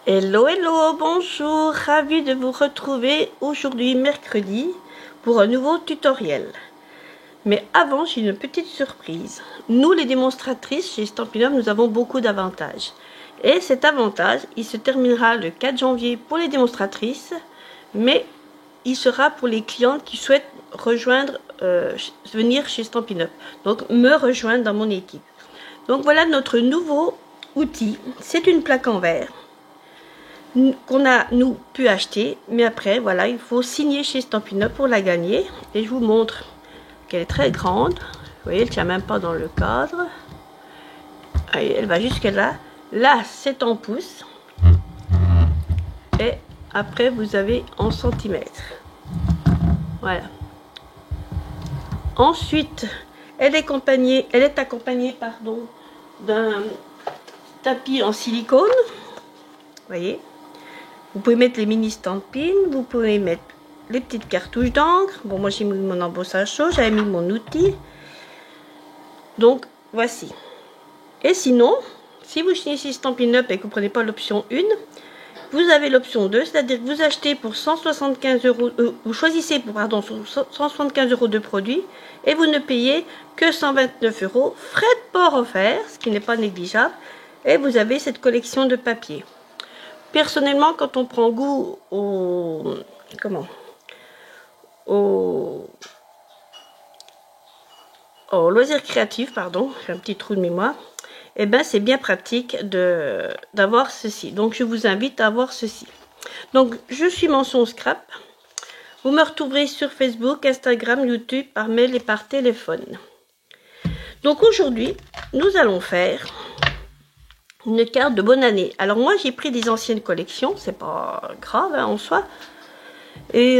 Hello, hello, bonjour, ravi de vous retrouver aujourd'hui mercredi pour un nouveau tutoriel. Mais avant, j'ai une petite surprise. Nous, les démonstratrices chez Stampin' Up, nous avons beaucoup d'avantages. Et cet avantage, il se terminera le 4 janvier pour les démonstratrices, mais il sera pour les clientes qui souhaitent rejoindre, venir chez Stampin' Up. Donc, me rejoindre dans mon équipe. Donc, voilà notre nouveau outil. C'est une plaque en verre qu'on a nous pu acheter, mais après voilà, il faut signer chez Stampin' Up pour la gagner. Et je vous montre qu'elle est très grande. Vous voyez, elle tient même pas dans le cadre. Allez, elle va jusque là. Là, c'est en pouces. Et après, vous avez en centimètres. Voilà. Ensuite, elle est accompagnée pardon, d'un tapis en silicone. Vous voyez. Vous pouvez mettre les mini Stampin', vous pouvez mettre les petites cartouches d'encre. Bon, moi j'ai mis mon embossage chaud, j'avais mis mon outil. Donc, voici. Et sinon, si vous chez Stampin' Up et que vous ne prenez pas l'option 1, vous avez l'option 2, c'est-à-dire que vous achetez pour 175 euros, vous choisissez pour 175 euros de produits et vous ne payez que 129 euros, frais de port offerts, ce qui n'est pas négligeable, et vous avez cette collection de papier. Personnellement, quand on prend goût au loisir créatif, pardon, j'ai un petit trou de mémoire, et ben c'est bien pratique d'avoir ceci. Donc je vous invite à avoir ceci. Donc je suis mention scrap. Vous me retrouverez sur Facebook, Instagram, YouTube, par mail et par téléphone. Donc aujourd'hui, nous allons faire une carte de bonne année. Alors moi j'ai pris des anciennes collections, c'est pas grave hein, en soi. Et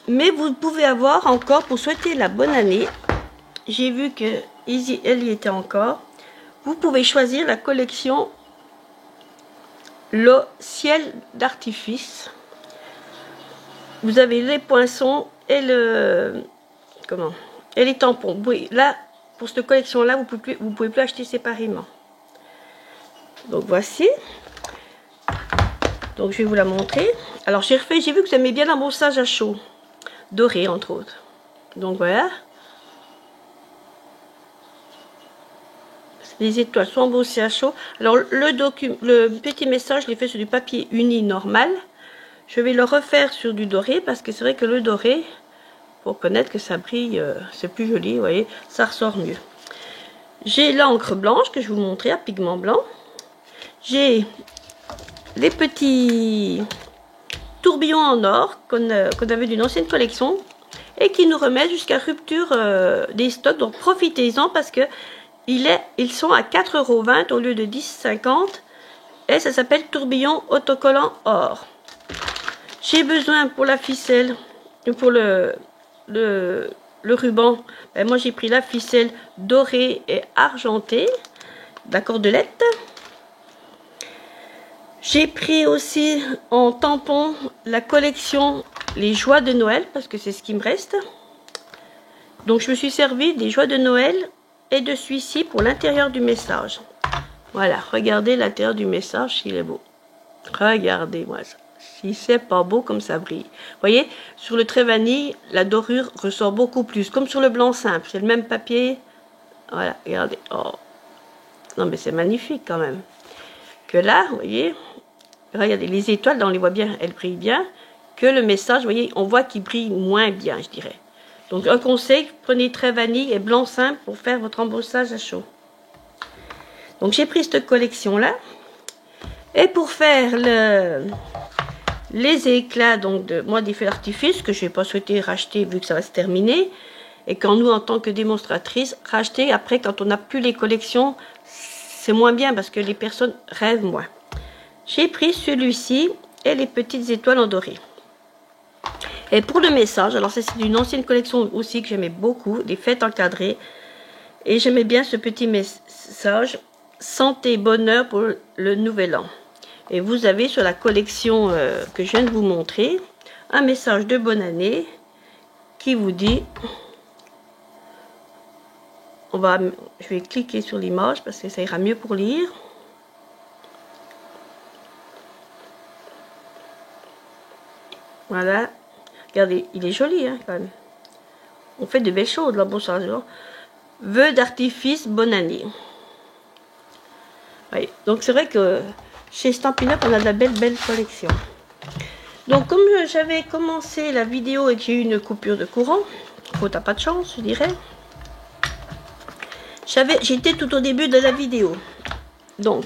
mais vous pouvez avoir encore pour souhaiter la bonne année. J'ai vu que elle y était encore. Vous pouvez choisir la collection le ciel d'artifice. Vous avez les poinçons et et les tampons. Oui, là pour cette collection là vous pouvez plus acheter séparément. Donc voici. Donc je vais vous la montrer. Alors j'ai vu que vous aimez bien l'embossage à chaud, doré entre autres. Donc voilà. Les étoiles sont embossées à chaud. Alors le petit message, je l'ai fait sur du papier uni normal. Je vais le refaire sur du doré parce que c'est vrai que le doré, pour connaître que ça brille, c'est plus joli, vous voyez, ça ressort mieux. J'ai l'encre blanche que je vous montrais à pigment blanc. J'ai les petits tourbillons en or qu'on avait d'une ancienne collection et qui nous remettent jusqu'à rupture des stocks. Donc profitez-en parce que ils sont à 4,20 € au lieu de 10,50 € et ça s'appelle tourbillon autocollant or. J'ai besoin pour la ficelle, pour le ruban, ben moi j'ai pris la ficelle dorée et argentée, la cordelette. J'ai pris aussi en tampon la collection Les Joies de Noël, parce que c'est ce qui me reste. Donc je me suis servi des Joies de Noël et de celui-ci pour l'intérieur du message. Voilà, regardez l'intérieur du message, s'il est beau. Regardez-moi ça. Si c'est pas beau comme ça brille. Vous voyez, sur le trait vanille, la dorure ressort beaucoup plus. Comme sur le blanc simple, c'est le même papier. Voilà, regardez. Oh. Non mais c'est magnifique quand même. Que là, vous voyez, regardez, les étoiles, on les voit bien, elles brillent bien. Que le message, vous voyez, on voit qu'il brille moins bien, je dirais. Donc un conseil, prenez trait vanille et blanc simple pour faire votre embossage à chaud. Donc j'ai pris cette collection-là. Et pour faire les éclats donc des feux d'artifice que je n'ai pas souhaité racheter vu que ça va se terminer. Et quand nous, en tant que démonstratrices, racheter après quand on n'a plus les collections, c'est moins bien parce que les personnes rêvent moins. J'ai pris celui-ci et les petites étoiles en doré. Et pour le message, alors ça c'est une ancienne collection aussi que j'aimais beaucoup, des fêtes encadrées. Et j'aimais bien ce petit message, santé, bonheur pour le nouvel an. Et vous avez sur la collection que je viens de vous montrer, un message de bonne année qui vous dit, je vais cliquer sur l'image parce que ça ira mieux pour lire. Voilà. Regardez, il est joli, hein, quand même. On fait de belles choses, là, bon ça. Vœux d'artifice, bonne année. Oui. Donc c'est vrai que chez Stampin' Up, on a de la belle collection. Donc comme j'avais commencé la vidéo et que j'ai eu une coupure de courant, t'as pas de chance, je dirais. J'étais tout au début de la vidéo. Donc,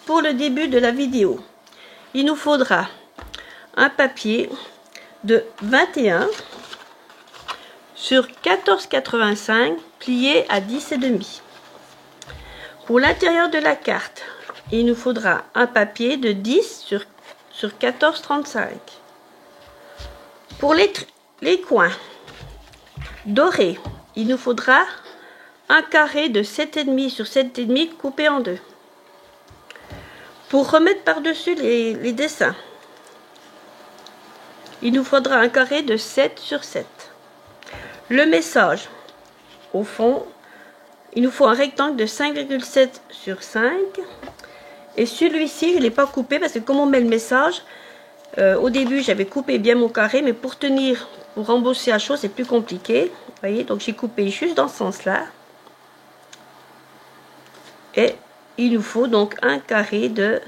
pour le début de la vidéo, il nous faudra un papier de 21 sur 14,85 plié à 10,5. Pour l'intérieur de la carte, il nous faudra un papier de 10 sur 14,35. Pour les coins dorés, il nous faudra un carré de 7,5 sur 7,5 coupé en deux. Pour remettre par-dessus les dessins, il nous faudra un carré de 7 sur 7. Le message, au fond, il nous faut un rectangle de 5,7 sur 5. Et celui-ci, je ne l'ai pas coupé parce que comme on met le message, au début j'avais coupé bien mon carré, mais pour embosser à chaud, c'est plus compliqué. Vous voyez, donc j'ai coupé juste dans ce sens-là. Et il nous faut donc un carré de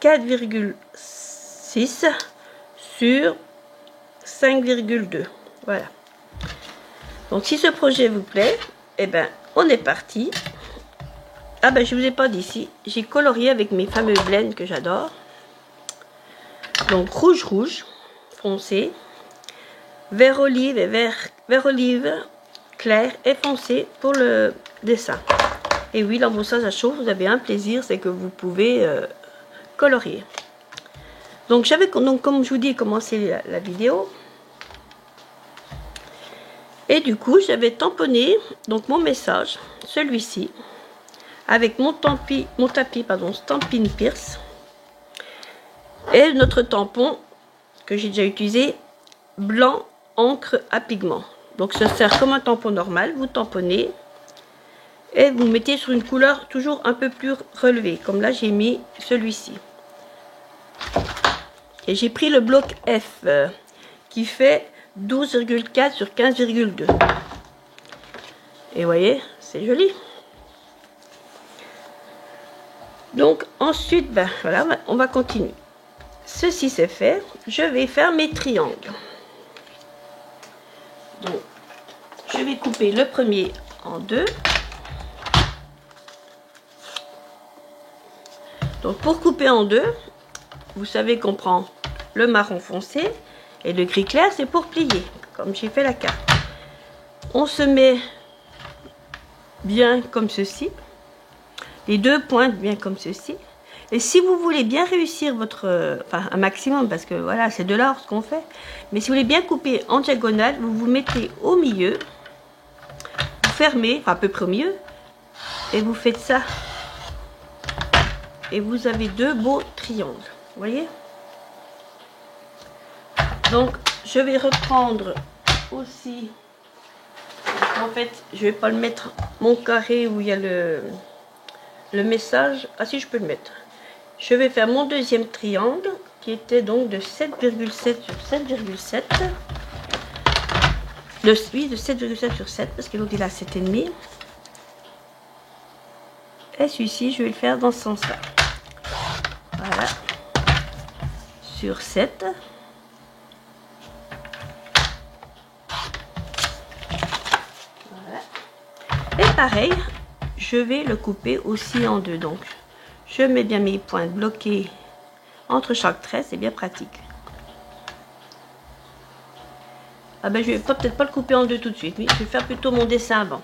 4,6 sur 5,2. Voilà. Donc si ce projet vous plaît, eh ben on est parti. Ah ben je vous ai pas dit ici, j'ai colorié avec mes fameux blends que j'adore. Donc rouge foncé, vert olive et vert olive clair et foncé pour le dessin. Et oui, l'embossage à chaud, vous avez un plaisir, c'est que vous pouvez colorier. Donc j'avais, comme je vous dis, commencé la vidéo. Et du coup, j'avais tamponné donc mon message, celui-ci, avec mon tapis Stampin' Pierce. Et notre tampon, que j'ai déjà utilisé, blanc encre à pigment. Donc ça sert comme un tampon normal, vous tamponnez. Et vous mettez sur une couleur toujours un peu plus relevée. Comme là, j'ai mis celui-ci. Et j'ai pris le bloc F qui fait 12,4 sur 15,2. Et vous voyez, c'est joli. Donc ensuite, ben, voilà, on va continuer. Ceci c'est fait. Je vais faire mes triangles. Donc, je vais couper le premier en deux. Donc pour couper en deux, vous savez qu'on prend le marron foncé et le gris clair, c'est pour plier, comme j'ai fait la carte. On se met bien comme ceci, les deux pointes bien comme ceci. Et si vous voulez bien réussir un maximum, parce que voilà, c'est de l'art ce qu'on fait, mais si vous voulez bien couper en diagonale, vous vous mettez au milieu, vous fermez, enfin à peu près au milieu, et vous faites ça. Et vous avez deux beaux triangles, vous voyez. Donc je vais reprendre aussi, en fait je vais pas le mettre mon carré où il y a le message. Ah si, je peux le mettre. Je vais faire mon deuxième triangle qui était donc de 7,7 sur 7,7. Oui, de 7,7 sur 7 parce que l'autre il a 7,5. Et celui-ci je vais le faire dans ce sens là. Voilà, sur 7. Voilà. Et pareil, je vais le couper aussi en deux. Donc, je mets bien mes pointes bloquées entre chaque trait, c'est bien pratique. Ah ben, je vais peut-être pas le couper en deux tout de suite, mais je vais faire plutôt mon dessin avant.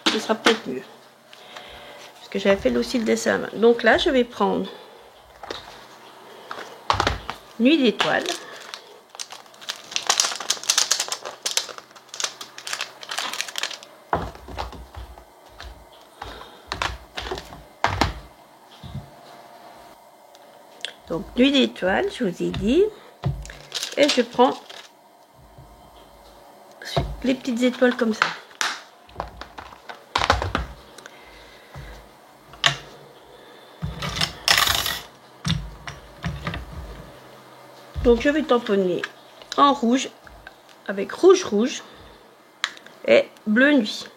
Ce sera peut-être mieux. Parce que j'avais fait aussi le dessin avant. Donc là, je vais prendre Nuit d'étoiles. Donc Nuit d'étoiles, je vous ai dit. Et je prends les petites étoiles comme ça. Donc je vais tamponner en rouge avec rouge rouge et bleu nuit.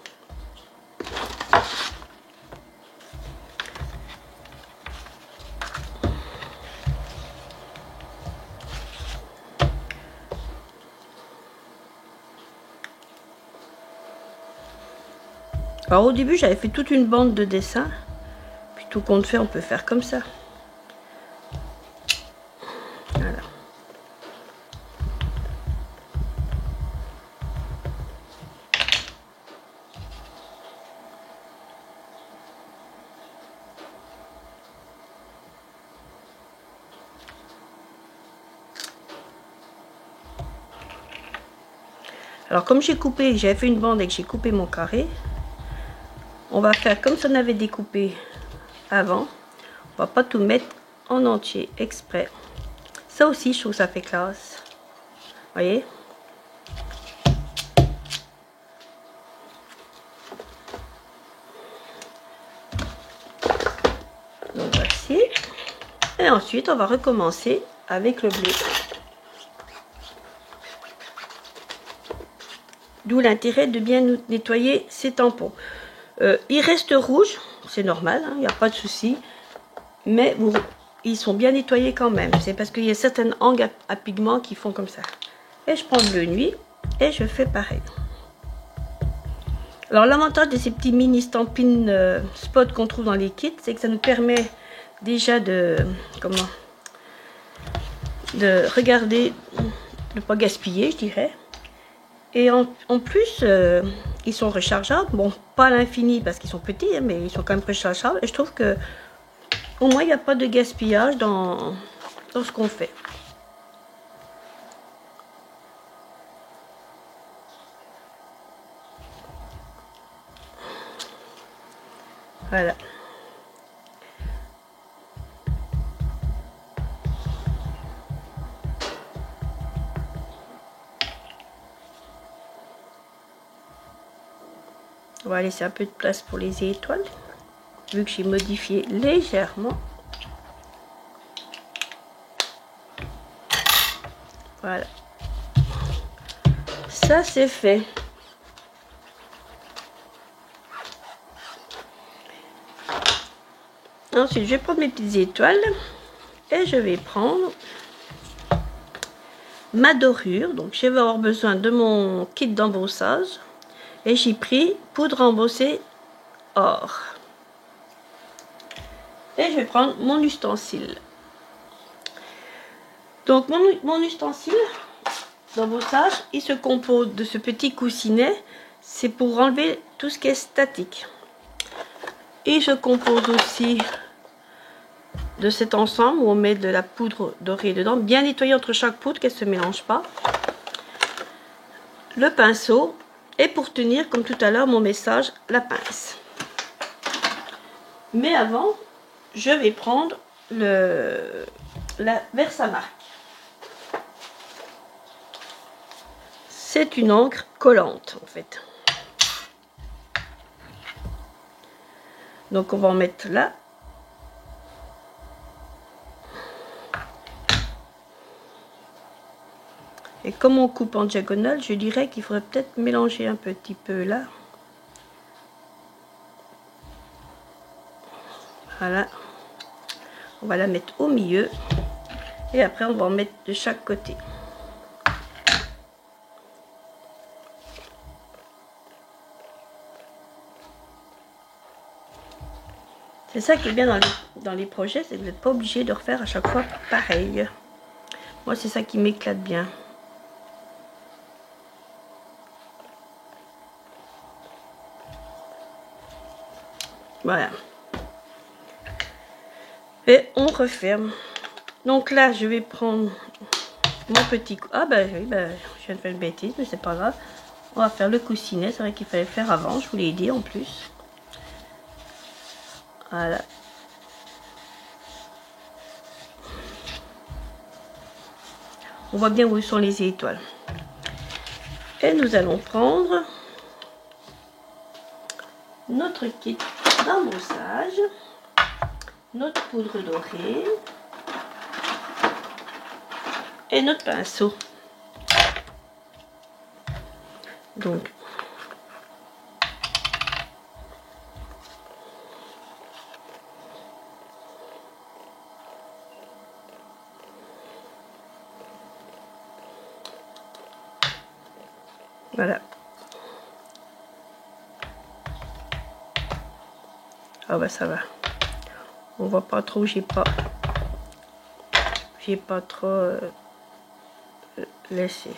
Alors au début j'avais fait toute une bande de dessin, puis tout compte fait on peut faire comme ça. Voilà. Alors comme j'ai coupé, j'avais fait une bande et que j'ai coupé mon carré, on va faire comme si on avait découpé avant. On va pas tout mettre en entier exprès. Ça aussi je trouve que ça fait classe. Voyez. Donc voici. Et ensuite on va recommencer avec le bleu. D'où l'intérêt de bien nettoyer ces tampons. Ils restent rouges, c'est normal, il n'y a pas de souci. Mais bon, ils sont bien nettoyés quand même. C'est parce qu'il y a certaines angles à pigments qui font comme ça. Et je prends le bleu nuit et je fais pareil. Alors l'avantage de ces petits mini stampines spots qu'on trouve dans les kits, c'est que ça nous permet déjà de regarder, de ne pas gaspiller, je dirais. Et en plus, ils sont rechargeables. Bon, pas à l'infini parce qu'ils sont petits, hein, mais ils sont quand même rechargeables. Et je trouve que au moins, il n'y a pas de gaspillage dans ce qu'on fait. Voilà. On va laisser un peu de place pour les étoiles, vu que j'ai modifié légèrement. Voilà. Ça, c'est fait. Ensuite, je vais prendre mes petites étoiles et je vais prendre ma dorure. Donc, je vais avoir besoin de mon kit d'embossage. Et j'ai pris poudre embossée or. Et je vais prendre mon ustensile. Donc mon ustensile d'embossage, il se compose de ce petit coussinet. C'est pour enlever tout ce qui est statique. Et je compose aussi de cet ensemble où on met de la poudre dorée dedans. Bien nettoyer entre chaque poudre, qu'elle ne se mélange pas. Le pinceau. Et pour tenir, comme tout à l'heure, mon message, la pince. Mais avant, je vais prendre la Versamark. C'est une encre collante, en fait. Donc, on va en mettre là. Et comme on coupe en diagonale, je dirais qu'il faudrait peut-être mélanger un petit peu là. Voilà. On va la mettre au milieu. Et après, on va en mettre de chaque côté. C'est ça qui est bien dans les projets, c'est que vous n'êtes pas obligé de refaire à chaque fois pareil. Moi, c'est ça qui m'éclate bien. Voilà. Et on referme. Donc là, je vais prendre mon petit... Ah ben oui, ben, je viens de faire une bêtise, mais c'est pas grave. On va faire le coussinet. C'est vrai qu'il fallait le faire avant, je vous l'ai dit en plus. Voilà. On voit bien où sont les étoiles. Et nous allons prendre notre kit d'embossage, notre poudre dorée. et notre pinceau. Donc, voilà. Ah bah ça va. On voit pas trop, j'ai pas trop laissé.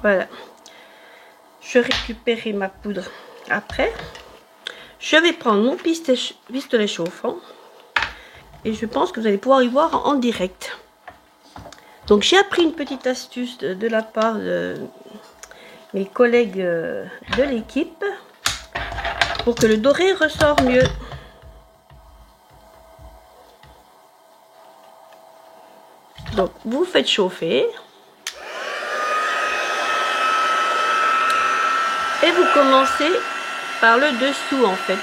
Voilà. Je récupérerai ma poudre après. Je vais prendre mon pistolet chauffant. Et je pense que vous allez pouvoir y voir en direct. Donc j'ai appris une petite astuce de la part de mes collègues de l'équipe pour que le doré ressort mieux. Donc vous faites chauffer. Et vous commencez par le dessous en fait.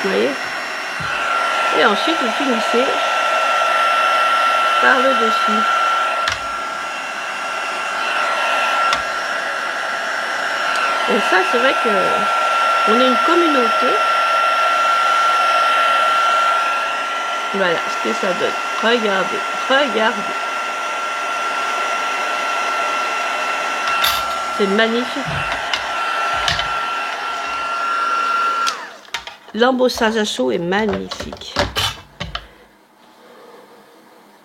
Vous voyez? Et ensuite vous finissez par le dessus. Et ça c'est vrai que on est une communauté. Voilà ce que ça donne. Regardez, regardez. C'est magnifique. L'embossage à chaud est magnifique.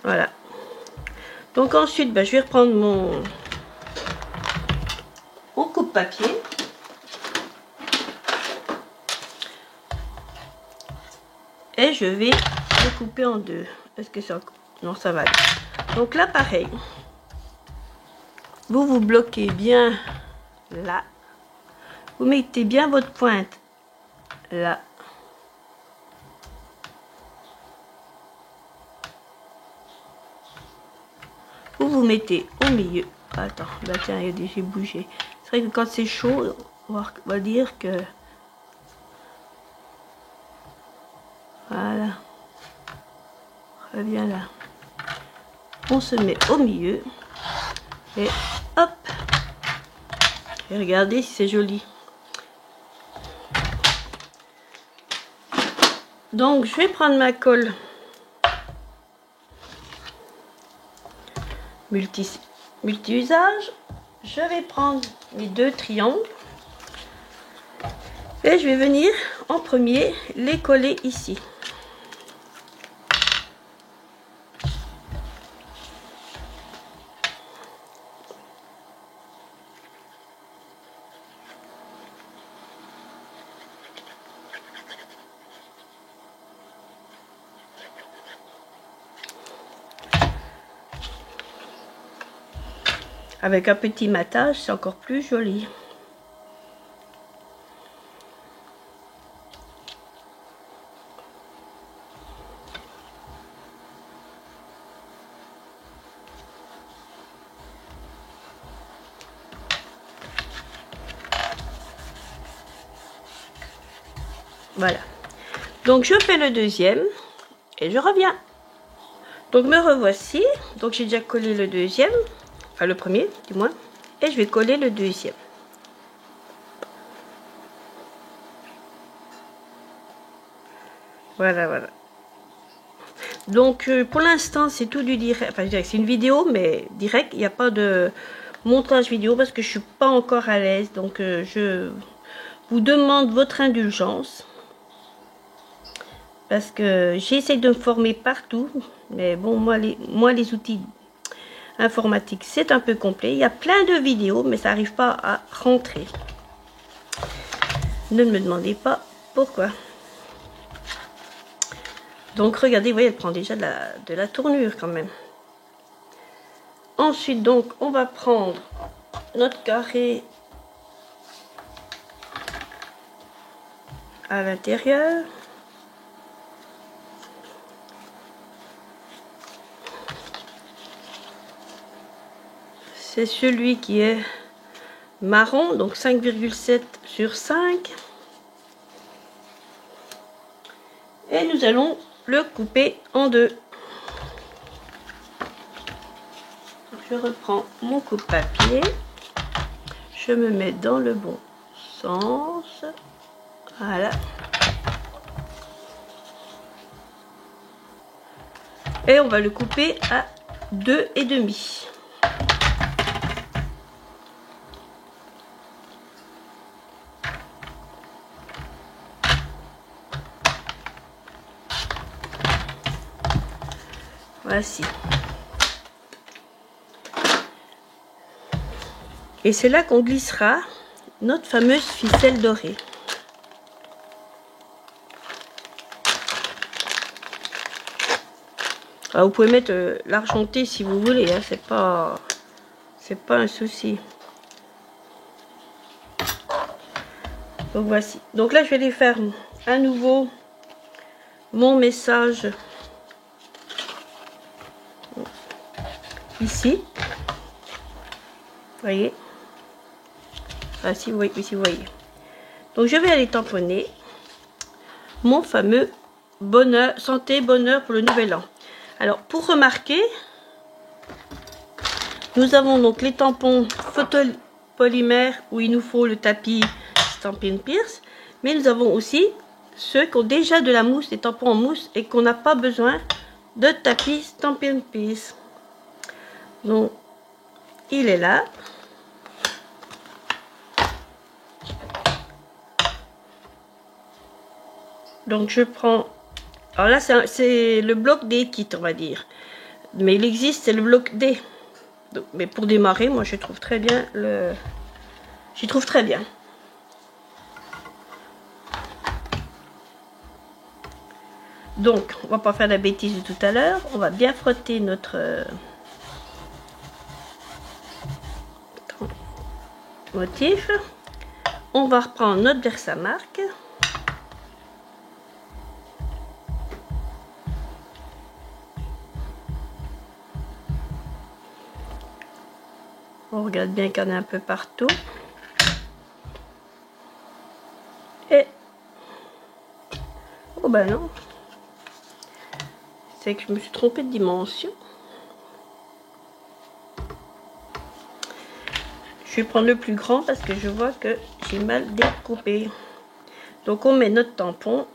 Voilà. Donc ensuite, je vais reprendre mon coupe-papier. Et je vais le couper en deux. Est-ce que ça... Non, ça va aller. Donc là, pareil. Vous bloquez bien là. Vous mettez bien votre pointe là. Vous mettez au milieu. Attends, tiens, j'ai bougé. C'est vrai que quand c'est chaud, on va dire que... Voilà. Reviens là. On se met au milieu. Et hop. Et regardez si c'est joli. Donc, je vais prendre ma colle multi-usage. Je vais prendre mes deux triangles. Et je vais venir en premier les coller ici. Avec un petit matage, c'est encore plus joli. Voilà. Donc je fais le deuxième et je reviens. Donc me revoici. Donc j'ai déjà collé le deuxième. Enfin le premier du moins, et je vais coller le deuxième. Voilà, voilà. Donc pour l'instant c'est tout du direct, enfin c'est une vidéo mais direct, il n'y a pas de montage vidéo parce que je suis pas encore à l'aise, donc je vous demande votre indulgence parce que j'essaie de me former partout, mais bon moi les outils informatique, c'est un peu complet. Il y a plein de vidéos, mais ça n'arrive pas à rentrer. Ne me demandez pas pourquoi. Donc, regardez, vous voyez, elle prend déjà de la tournure quand même. Ensuite, donc, on va prendre notre carré à l'intérieur. C'est celui qui est marron, donc 5,7 sur 5. Et nous allons le couper en deux. Je reprends mon coupe-papier. Je me mets dans le bon sens. Voilà. Et on va le couper à 2,5. Voici. Et c'est là qu'on glissera notre fameuse ficelle dorée. Alors, vous pouvez mettre l'argenté si vous voulez, hein, c'est pas un souci. Donc voici. Donc là je vais aller faire à nouveau mon message ici. Vous voyez? Ah, si vous voyez, si vous voyez. Donc je vais aller tamponner mon fameux bonheur, santé, bonheur pour le nouvel an. Alors pour remarquer, nous avons donc les tampons photopolymères où il nous faut le tapis Stampin' Pierce, mais nous avons aussi ceux qui ont déjà de la mousse, des tampons en mousse et qu'on n'a pas besoin de tapis Stampin' Pierce. Donc il est là. Donc je prends, alors là c'est le bloc D kit on va dire, mais il existe c'est le bloc D. Donc, mais pour démarrer moi je trouve très bien j'y trouve très bien. Donc on va pas faire la bêtise de tout à l'heure, on va bien frotter notre motif. On va reprendre notre Versamark. On regarde bien qu'il y en a un peu partout. Et... oh ben non. C'est que je me suis trompée de dimension. Je vais prendre le plus grand parce que je vois que j'ai mal découpé. Donc on met notre tampon.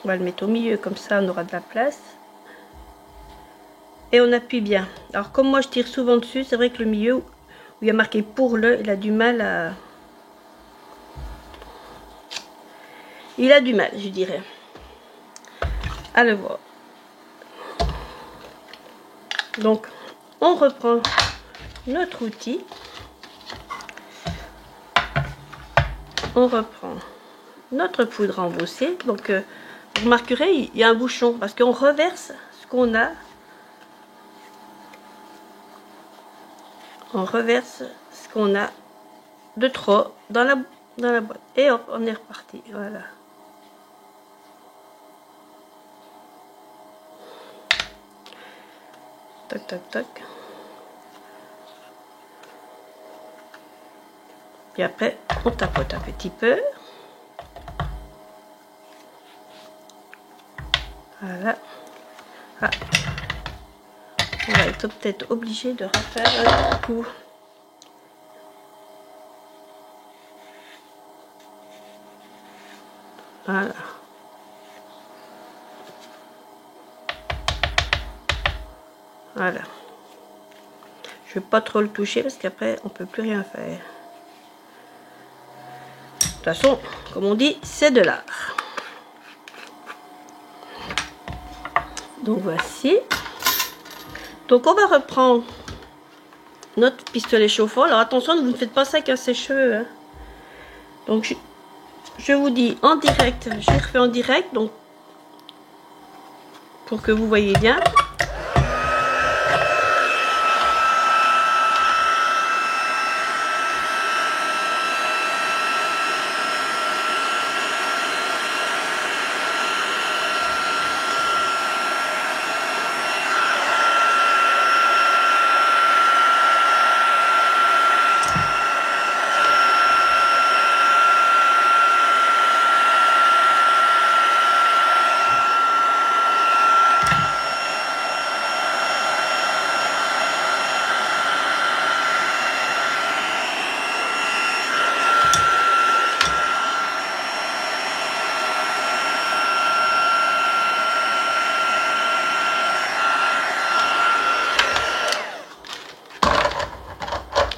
On va le mettre au milieu comme ça on aura de la place. Et on appuie bien. Alors comme moi je tire souvent dessus, c'est vrai que le milieu où il y a marqué pour le, il a du mal à... il a du mal, je dirais, à le voir. Donc on reprend notre outil. On reprend notre poudre embossée. Donc vous remarquerez, il y a un bouchon parce qu'on reverse ce qu'on a. On reverse ce qu'on a de trop dans la boîte. Et hop, on est reparti. Voilà. Toc, toc, toc. Et après, on tapote un petit peu. Voilà. Ah. On va être peut-être obligé de refaire un coup. Voilà. Voilà. Je vais pas trop le toucher parce qu'après on peut plus rien faire. De toute façon, comme on dit, c'est de l'art. Donc voici. Donc on va reprendre notre pistolet chauffant. Alors attention, vous ne faites pas ça avec un sèche-cheveux. Hein. Donc je vous dis en direct, je refais en direct, donc pour que vous voyez bien.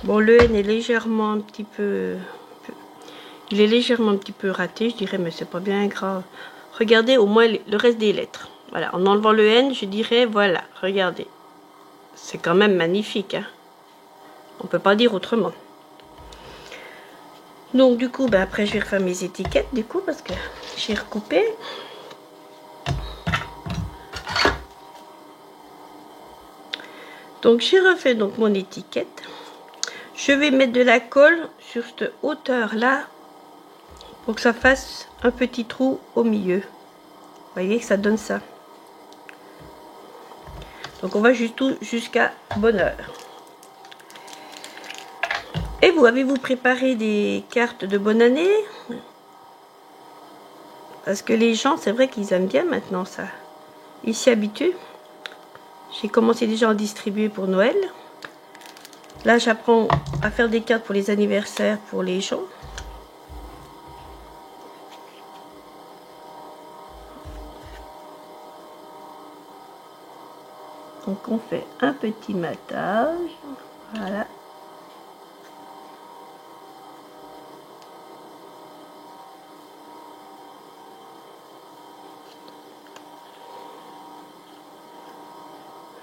Bon, le N est légèrement un petit peu... Il est légèrement un petit peu raté, je dirais, mais c'est pas bien grave. Regardez au moins le reste des lettres. Voilà, en enlevant le N, je dirais, voilà, regardez. C'est quand même magnifique, hein. On peut pas dire autrement. Donc, du coup, ben, après, je vais refaire mes étiquettes, du coup, parce que j'ai recoupé. Donc, j'ai refait donc mon étiquette. Je vais mettre de la colle sur cette hauteur-là pour que ça fasse un petit trou au milieu. Vous voyez que ça donne ça. Donc, on va jusqu'à bonne heure. Et vous, avez-vous préparé des cartes de bonne année? Parce que les gens, c'est vrai qu'ils aiment bien maintenant ça. Ils s'y habituent. J'ai commencé déjà à en distribuer pour Noël. Là, j'apprends à faire des cartes pour les anniversaires pour les gens. Donc, on fait un petit matage. Voilà.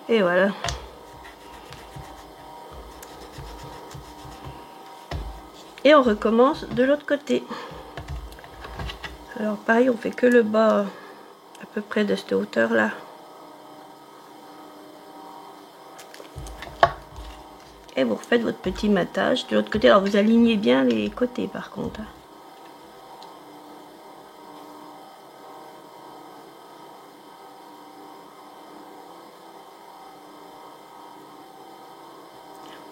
Et voilà. Et on recommence de l'autre côté. Alors pareil, on fait que le bas à peu près de cette hauteur là. Et vous refaites votre petit matage de l'autre côté. Alors vous alignez bien les côtés par contre.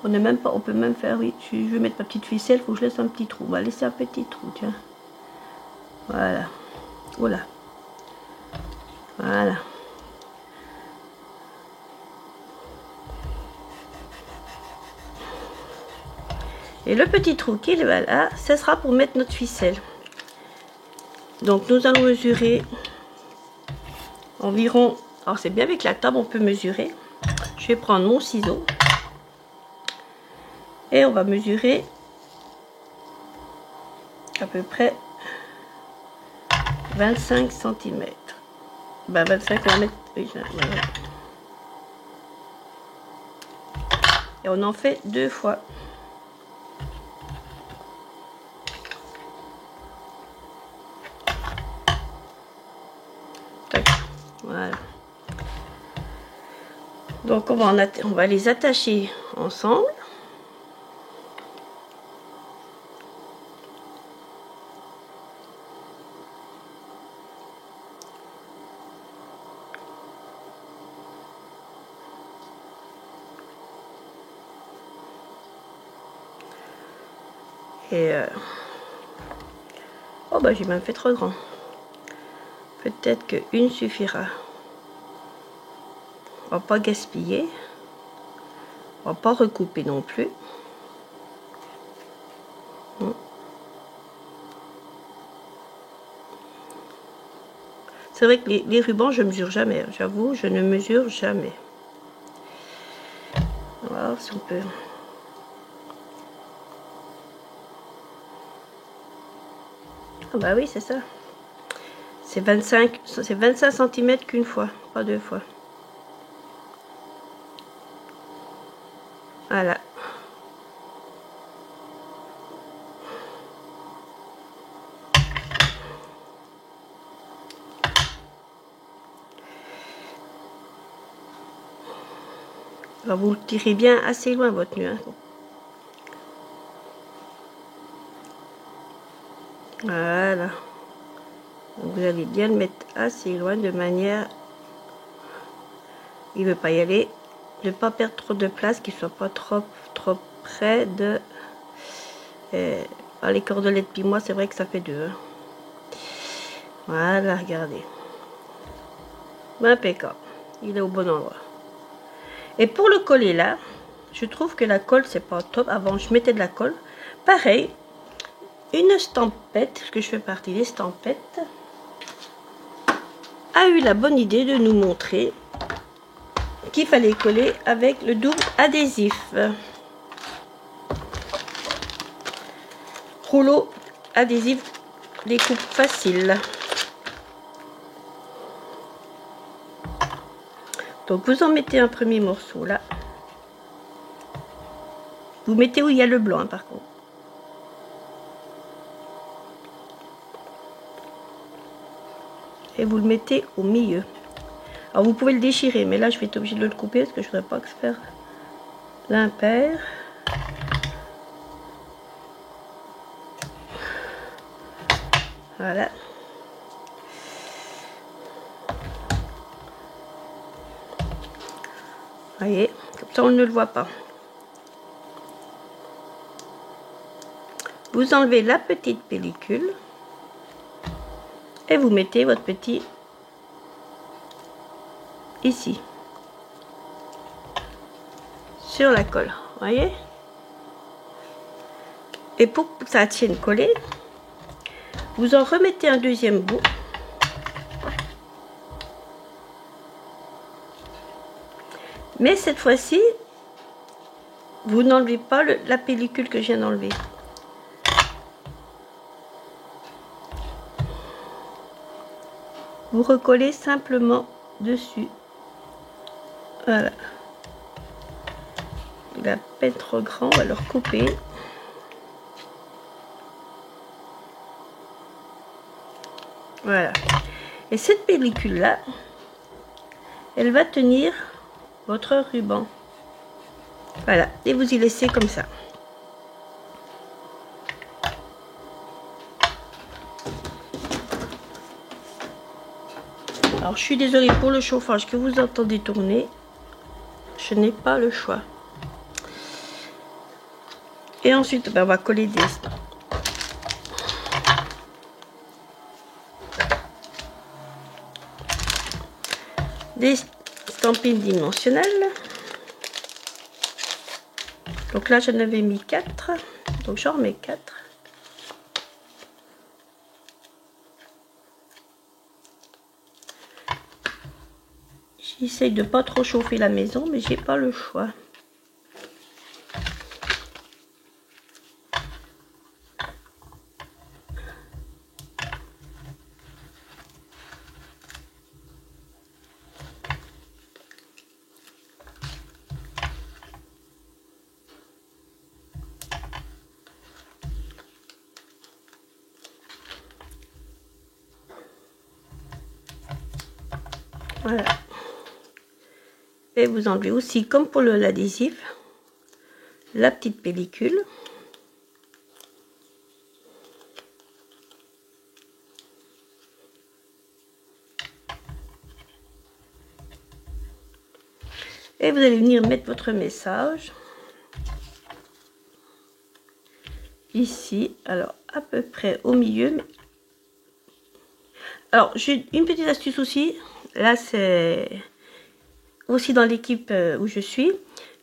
On n'est même pas, on peut même faire, oui, je vais mettre ma petite ficelle, il faut que je laisse un petit trou. On va laisser un petit trou, tiens. Voilà. Oula. Voilà. Et le petit trou qui est là, ce sera pour mettre notre ficelle. Donc nous allons mesurer environ, alors c'est bien avec la table, on peut mesurer. Je vais prendre mon ciseau. Et on va mesurer à peu près 25 cm. Ben 25, on va mettre... Oui, voilà. Et on en fait 2 fois. Tac. Voilà. Donc on va les attacher ensemble. Et oh bah j'ai même fait trop grand. Peut-être que une suffira. On va pas gaspiller. On va pas recouper non plus. C'est vrai que les rubans, je mesure jamais. J'avoue, je ne mesure jamais. On va voir si on peut. Ah bah oui, c'est ça. C'est 25 cm qu'une fois, pas 2 fois. Voilà. Alors vous le tirez bien assez loin votre nœud. Hein. Voilà. Donc vous allez bien le mettre assez loin de manière... Il ne veut pas y aller. De ne pas perdre trop de place, qu'il ne soit pas trop près de... les cordelettes, puis moi c'est vrai que ça fait 2. Hein. Voilà, regardez. Impeccable. Il est au bon endroit. Et pour le coller là, je trouve que la colle c'est pas top. Avant je mettais de la colle. Pareil, une stampette, parce que je fais partie des stampettes, a eu la bonne idée de nous montrer qu'il fallait coller avec le double adhésif. rouleau adhésif découpe facile. Donc vous en mettez un premier morceau là. Vous mettez où il y a le blanc hein, par contre. Et vous le mettez au milieu. Alors vous pouvez le déchirer, mais là je vais être obligée de le couper parce que je ne voudrais pas que se faire l'impair. Voilà. Voyez, comme ça on ne le voit pas. Vous enlevez la petite pellicule et vous mettez votre petit ici sur la colle, voyez. Et pour que ça tienne collé, vous en remettez un deuxième bout. Mais cette fois-ci, vous n'enlevez pas la pellicule que je viens d'enlever. Vous recollez simplement dessus. Voilà. Il est à peine trop grand, on va le recouper. Voilà. Et cette pellicule-là, elle va tenir votre ruban. Voilà. Et vous y laissez comme ça. Alors, je suis désolée pour le chauffage que vous entendez tourner. Je n'ai pas le choix. Et ensuite, ben, on va coller des estampines dimensionnelles. Donc là, j'en avais mis 4. Donc j'en remets 4. J'essaye de pas trop chauffer la maison, mais j'ai pas le choix. Voilà. Et vous enlevez aussi, comme pour l'adhésif, la petite pellicule. Et vous allez venir mettre votre message ici, alors à peu près au milieu. Alors j'ai une petite astuce aussi, là c'est aussi dans l'équipe où je suis.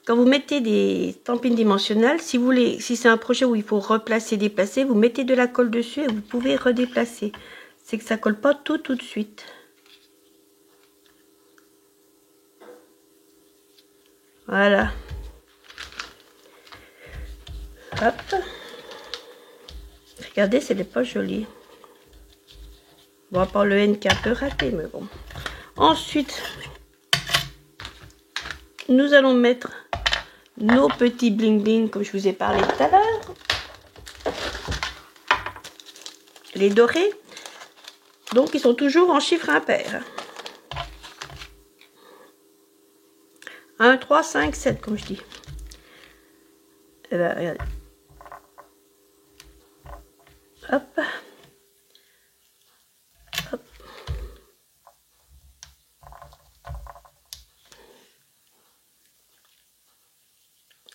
Quand vous mettez des estampines dimensionnelles, si vous voulez, si c'est un projet où il faut replacer, déplacer, vous mettez de la colle dessus et vous pouvez redéplacer. C'est que ça colle pas tout de suite. Voilà. Hop. Regardez, ce n'est pas joli. Bon, à part le N qui est un peu raté, mais bon. Ensuite, nous allons mettre nos petits bling bling, comme je vous ai parlé tout à l'heure. Les dorés. Donc, ils sont toujours en chiffre impair. 1, 3, 5, 7, comme je dis. Et là, regardez. Hop. Hop.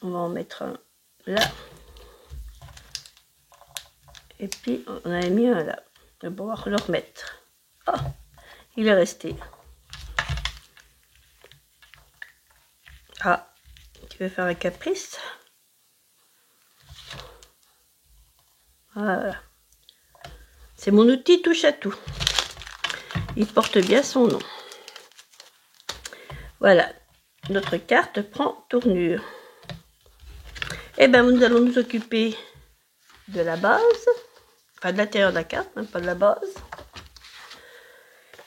On va en mettre un là. Et puis, on avait mis un là. On va pouvoir le remettre. Oh, il est resté. Ah, tu veux faire un caprice? Voilà. C'est mon outil touche à tout. Il porte bien son nom. Voilà. Notre carte prend tournure. Et bien, nous allons nous occuper de la base, enfin de l'intérieur de la carte, même pas de la base,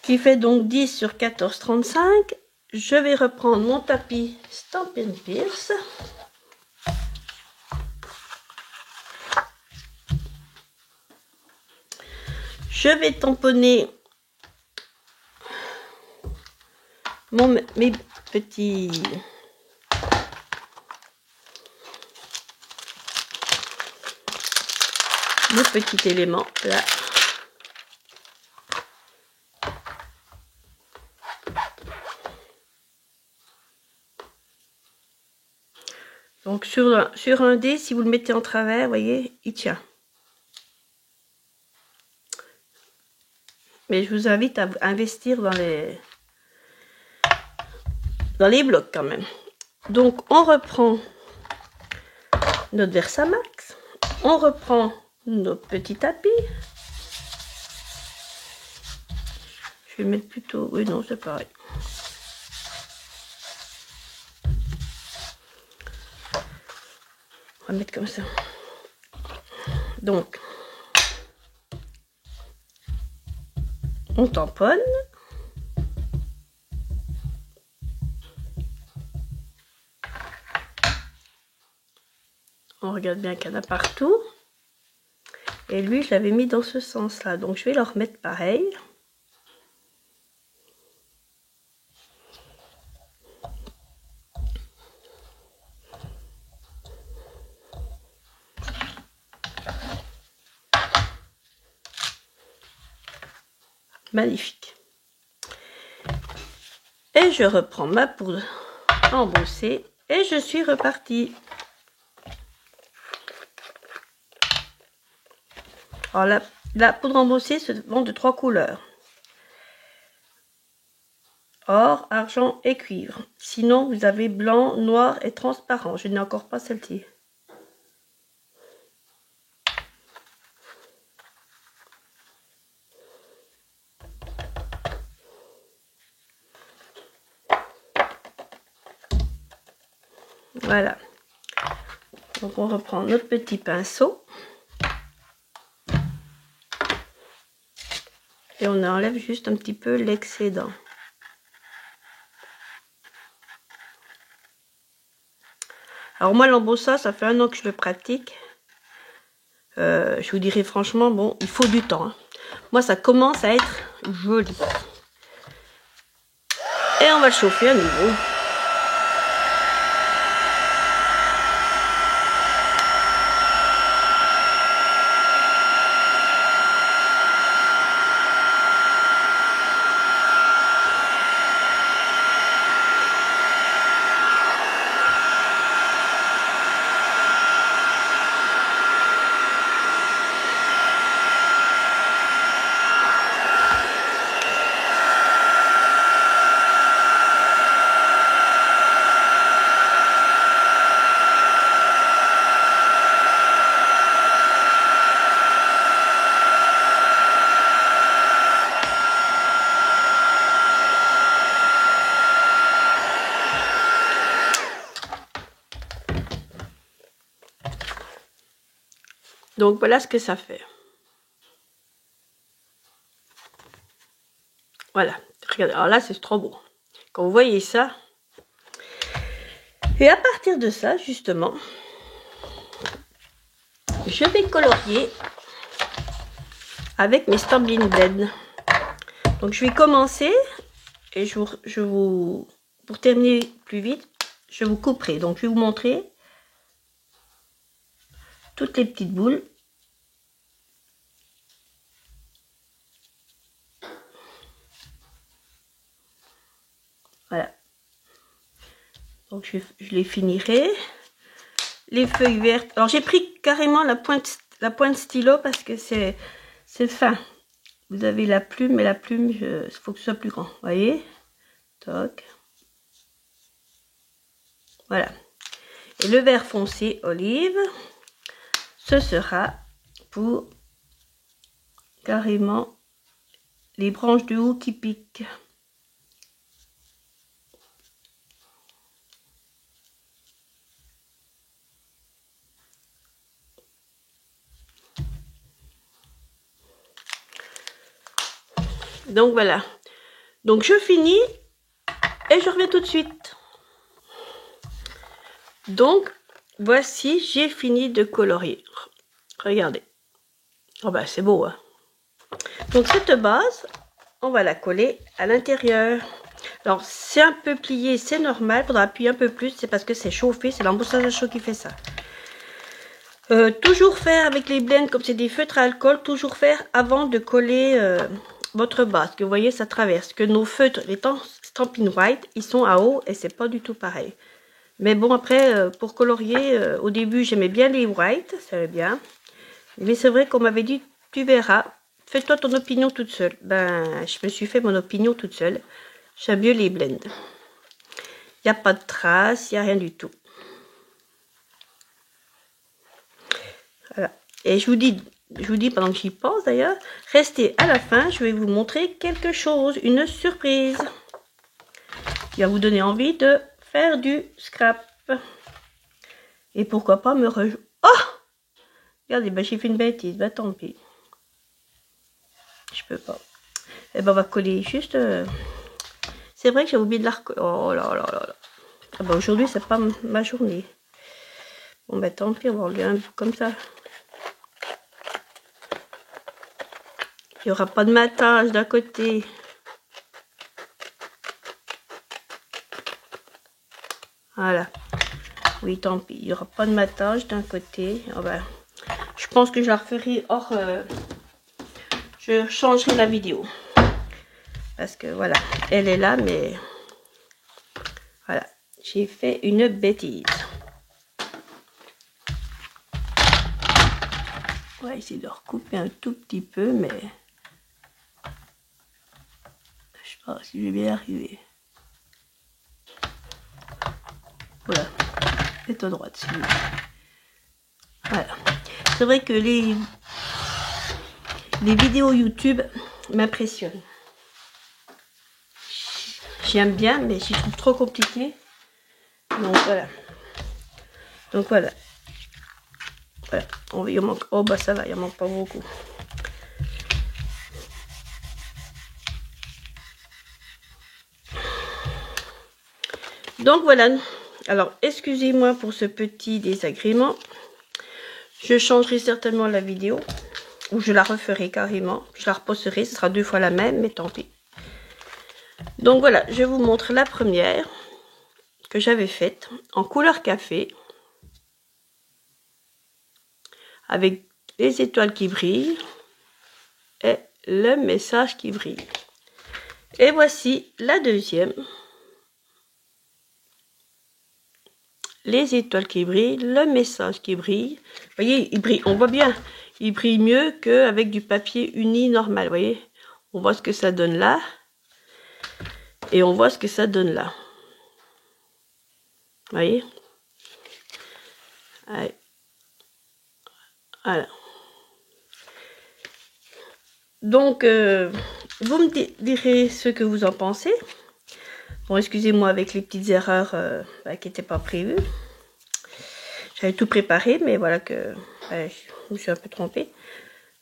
qui fait donc 10 sur 14,35. Je vais reprendre mon tapis Stampin' Pierce. Je vais tamponner mes petits éléments là. Donc sur un dé, si vous le mettez en travers, vous voyez, il tient. Mais je vous invite à investir dans les blocs quand même. Donc on reprend notre Versamax, on reprend notre petit tapis. Je vais le mettre plutôt, oui non c'est pareil. On va mettre comme ça. Donc on tamponne. On regarde bien qu'il y en a partout. Et lui, je l'avais mis dans ce sens-là. Donc, je vais le remettre pareil. Magnifique. Et je reprends ma poudre embossée. Et je suis repartie. Alors, la poudre embossée se vend de 3 couleurs. Or, argent et cuivre. Sinon, vous avez blanc, noir et transparent. Je n'ai encore pas celle-ci. Voilà. Donc, on reprend notre petit pinceau. Et on enlève juste un petit peu l'excédent. Alors moi, l'embossage, ça fait 1 an que je le pratique. Je vous dirais franchement, bon, il faut du temps. Hein. Moi, ça commence à être joli. Et on va le chauffer à nouveau. Donc voilà ce que ça fait. Voilà. Regardez. Alors là, c'est trop beau. Quand vous voyez ça. Et à partir de ça, justement, je vais colorier avec mes Stampin' Blend. Donc je vais commencer et pour terminer plus vite, je vous couperai. Donc je vais vous montrer toutes les petites boules. Voilà. Donc je les finirai. Les feuilles vertes. Alors j'ai pris carrément la pointe stylo parce que c'est fin. Vous avez la plume, mais la plume, il faut que ce soit plus grand. Vous voyez? Toc. Voilà. Et le vert foncé olive, ce sera pour carrément les branches de haut qui piquent. Donc voilà. Donc je finis et je reviens tout de suite. Donc voici, j'ai fini de colorier. Regardez. Oh bah c'est beau, hein. Donc cette base, on va la coller à l'intérieur. Alors c'est un peu plié, c'est normal. Il faudra appuyer un peu plus, c'est parce que c'est chauffé, c'est l'embossage à chaud qui fait ça. Toujours faire avec les blends, comme c'est des feutres à alcool, toujours faire avant de coller votre base. Que vous voyez, ça traverse. Que nos feutres, les Stampin' White, ils sont à eau et c'est pas du tout pareil. Mais bon, après, pour colorier, au début, j'aimais bien les white, ça allait bien. Mais c'est vrai qu'on m'avait dit, tu verras, fais-toi ton opinion toute seule. Ben, je me suis fait mon opinion toute seule. J'aime mieux les blends. Il n'y a pas de traces, il n'y a rien du tout. Voilà. Et je vous dis pendant que j'y pense d'ailleurs, restez à la fin, je vais vous montrer quelque chose, une surprise qui va vous donner envie de faire du scrap. Et pourquoi pas me rejoindre. Oh! Regardez, ben, j'ai fait une bêtise, ben tant pis. Je peux pas. Et ben on va coller juste. C'est vrai que j'ai oublié de la recoller. Oh là là là là. Ah ben, aujourd'hui c'est pas ma journée. Bon ben tant pis, on va enlever un bout comme ça. Il n'y aura pas de matage d'un côté. Voilà. Oui, tant pis. Il n'y aura pas de matage d'un côté. Oh ben, je pense que je la referai hors... je changerai la vidéo. Parce que voilà, elle est là, mais... Voilà. J'ai fait une bêtise. On va essayer de recouper un tout petit peu, mais... Je sais pas si je vais bien arriver. Voilà. C'est à droite, celui-là. Voilà. C'est vrai que les vidéos YouTube m'impressionnent. J'aime bien, mais j'y trouve trop compliqué. Donc voilà. Donc voilà. Voilà. Oh, il manque. Oh bah ça va, il en manque pas beaucoup. Donc voilà. Alors excusez-moi pour ce petit désagrément. Je changerai certainement la vidéo. Ou je la referai carrément. Je la reposterai. Ce sera 2 fois la même, mais tant pis. Donc voilà, je vous montre la première que j'avais faite en couleur café. Avec les étoiles qui brillent. Et le message qui brille. Et voici la deuxième. Les étoiles qui brillent, le message qui brille. Vous voyez, il brille, on voit bien. Il brille mieux qu'avec du papier uni normal. Vous voyez, on voit ce que ça donne là. Et on voit ce que ça donne là. Vous voyez. Allez. Voilà. Donc, vous me direz ce que vous en pensez. Bon, excusez-moi avec les petites erreurs qui n'étaient pas prévues. J'avais tout préparé, mais voilà que je me suis un peu trompée.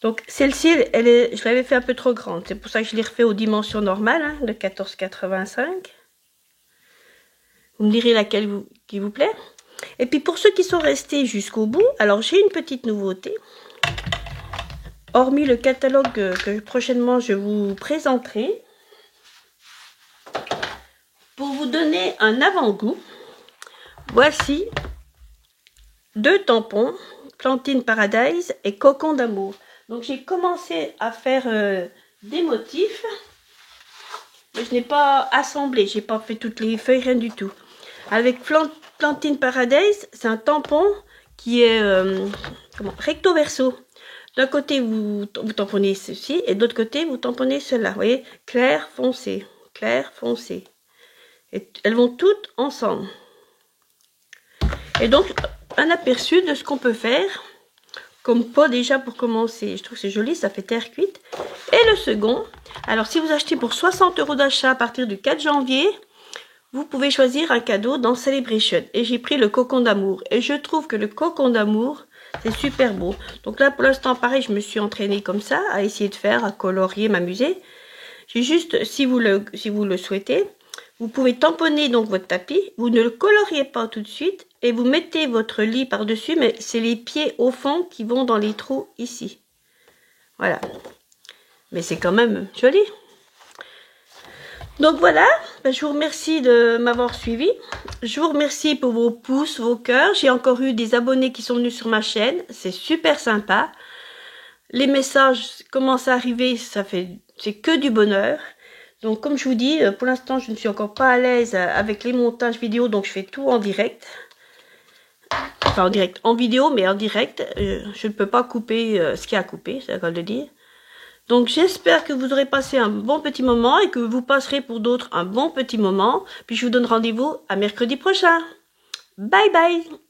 Donc, celle-ci, je l'avais fait un peu trop grande. C'est pour ça que je l'ai refait aux dimensions normales, hein, de 14,85. Vous me direz laquelle qui vous plaît. Et puis, pour ceux qui sont restés jusqu'au bout, alors j'ai une petite nouveauté. Hormis le catalogue que prochainement je vous présenterai. Pour vous donner un avant-goût, voici 2 tampons, Plantine Paradise et Cocon d'amour. Donc j'ai commencé à faire des motifs, mais je n'ai pas assemblé, j'ai pas fait toutes les feuilles, rien du tout. Avec Plantine Paradise, c'est un tampon qui est recto verso. D'un côté vous tamponnez ceci et de l'autre côté vous tamponnez cela. Vous voyez, clair, foncé, clair, foncé. Et elles vont toutes ensemble. Et donc, un aperçu de ce qu'on peut faire comme pot déjà pour commencer. Je trouve que c'est joli, ça fait terre cuite. Et le second, alors si vous achetez pour 60 € d'achat à partir du 4 janvier, vous pouvez choisir un cadeau dans Celebration. Et j'ai pris le Cocon d'amour. Et je trouve que le Cocon d'amour, c'est super beau. Donc là, pour l'instant, pareil, je me suis entraînée comme ça, à essayer de faire, à colorier, m'amuser. J'ai juste, si vous le souhaitez, vous pouvez tamponner donc votre tapis. Vous ne le coloriez pas tout de suite et vous mettez votre lit par-dessus, mais c'est les pieds au fond qui vont dans les trous ici. Voilà. Mais c'est quand même joli. Donc voilà, je vous remercie de m'avoir suivi. Je vous remercie pour vos pouces, vos cœurs. J'ai encore eu des abonnés qui sont venus sur ma chaîne. C'est super sympa. Les messages commencent à arriver, c'est que du bonheur. Donc comme je vous dis, pour l'instant je ne suis encore pas à l'aise avec les montages vidéo, donc je fais tout en direct. Enfin en direct, en vidéo, mais en direct. Je ne peux pas couper ce qu'il y a à couper, c'est le cas de le dire. Donc j'espère que vous aurez passé un bon petit moment et que vous passerez pour d'autres un bon petit moment. Puis je vous donne rendez-vous à mercredi prochain. Bye bye!